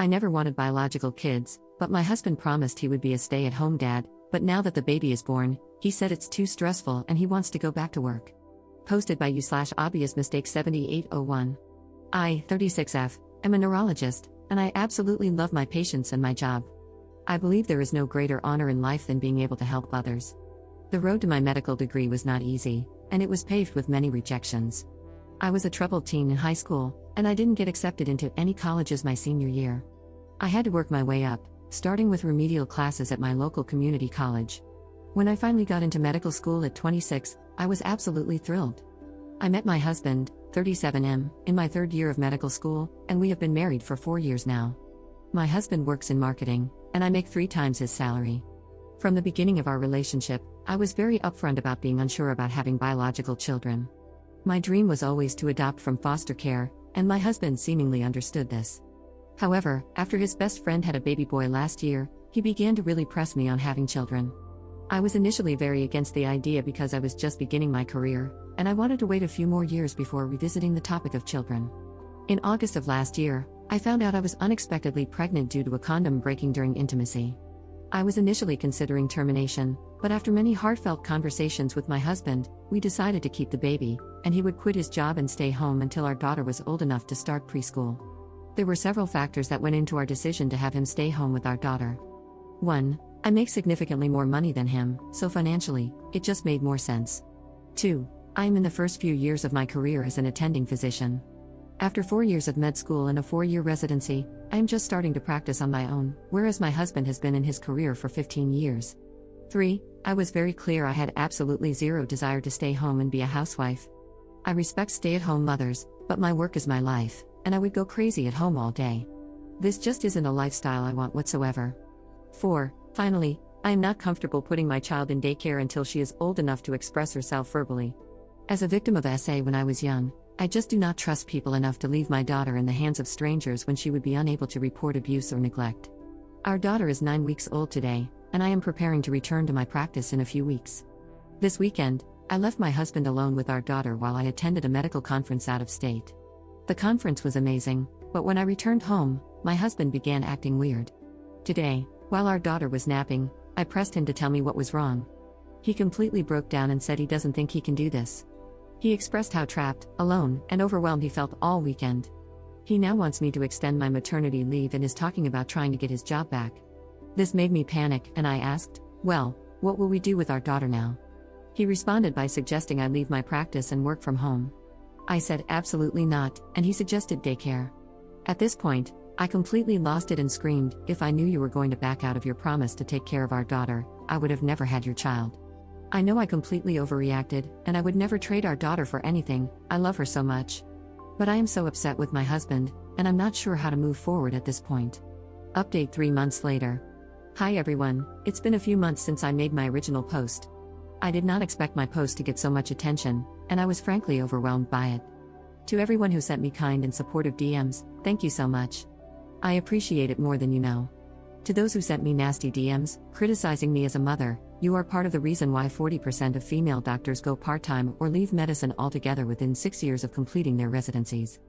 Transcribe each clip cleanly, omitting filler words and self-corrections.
I never wanted biological kids, but my husband promised he would be a stay-at-home dad, but now that the baby is born, he said it's too stressful and he wants to go back to work. Posted by you/obvious mistake 7801. I, 36F, am a neurologist, and I absolutely love my patients and my job. I believe there is no greater honor in life than being able to help others. The road to my medical degree was not easy, and it was paved with many rejections. I was a troubled teen in high school, and I didn't get accepted into any colleges my senior year. I had to work my way up, starting with remedial classes at my local community college. When I finally got into medical school at 26, I was absolutely thrilled. I met my husband, 37M, in my third year of medical school, and we have been married for 4 years now. My husband works in marketing, and I make 3 times his salary. From the beginning of our relationship, I was very upfront about being unsure about having biological children. My dream was always to adopt from foster care, and my husband seemingly understood this. However, after his best friend had a baby boy last year, he began to really press me on having children. I was initially very against the idea because I was just beginning my career, and I wanted to wait a few more years before revisiting the topic of children. In August of last year, I found out I was unexpectedly pregnant due to a condom breaking during intimacy. I was initially considering termination, but after many heartfelt conversations with my husband, we decided to keep the baby, and he would quit his job and stay home until our daughter was old enough to start preschool. There were several factors that went into our decision to have him stay home with our daughter. 1. I make significantly more money than him, so financially, it just made more sense. 2. I am in the first few years of my career as an attending physician. After 4 years of med school and a 4-year residency, I am just starting to practice on my own, whereas my husband has been in his career for 15 years. 3. I was very clear I had absolutely zero desire to stay home and be a housewife. I respect stay-at-home mothers, but my work is my life, and I would go crazy at home all day. This just isn't a lifestyle I want whatsoever. 4. Finally, I am not comfortable putting my child in daycare until she is old enough to express herself verbally. As a victim of SA when I was young, I just do not trust people enough to leave my daughter in the hands of strangers when she would be unable to report abuse or neglect. Our daughter is 9 weeks old today, and I am preparing to return to my practice in a few weeks. This weekend, I left my husband alone with our daughter while I attended a medical conference out of state. The conference was amazing, but when I returned home, my husband began acting weird. Today, while our daughter was napping, I pressed him to tell me what was wrong. He completely broke down and said he doesn't think he can do this. He expressed how trapped, alone, and overwhelmed he felt all weekend. He now wants me to extend my maternity leave and is talking about trying to get his job back. This made me panic, and I asked, "Well, what will we do with our daughter now?" He responded by suggesting I leave my practice and work from home. I said absolutely not, and he suggested daycare. At this point, I completely lost it and screamed, "If I knew you were going to back out of your promise to take care of our daughter, I would have never had your child." I know I completely overreacted, and I would never trade our daughter for anything, I love her so much. But I am so upset with my husband, and I'm not sure how to move forward at this point. Update 3 months later. Hi everyone, it's been a few months since I made my original post. I did not expect my post to get so much attention, and I was frankly overwhelmed by it. To everyone who sent me kind and supportive DMs, thank you so much. I appreciate it more than you know. To those who sent me nasty DMs, criticizing me as a mother, you are part of the reason why 40% of female doctors go part-time or leave medicine altogether within 6 years of completing their residencies.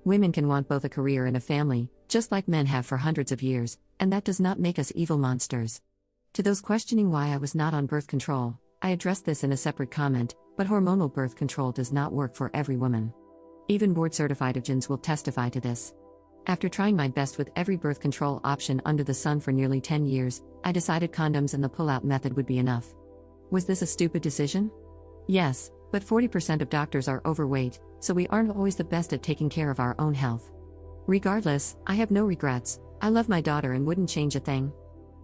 Women can want both a career and a family, just like men have for hundreds of years, and that does not make us evil monsters. To those questioning why I was not on birth control, I addressed this in a separate comment, but hormonal birth control does not work for every woman. Even board-certified OB-GYNs will testify to this. After trying my best with every birth control option under the sun for nearly 10 years, I decided condoms and the pull-out method would be enough. Was this a stupid decision? Yes, but 40% of doctors are overweight, so we aren't always the best at taking care of our own health. Regardless, I have no regrets. I love my daughter and wouldn't change a thing.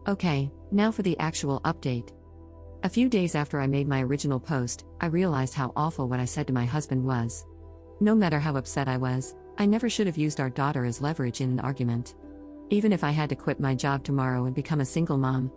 Okay, now for the actual update. A few days after I made my original post, I realized how awful what I said to my husband was. No matter how upset I was, I never should have used our daughter as leverage in an argument. Even if I had to quit my job tomorrow and become a single mom,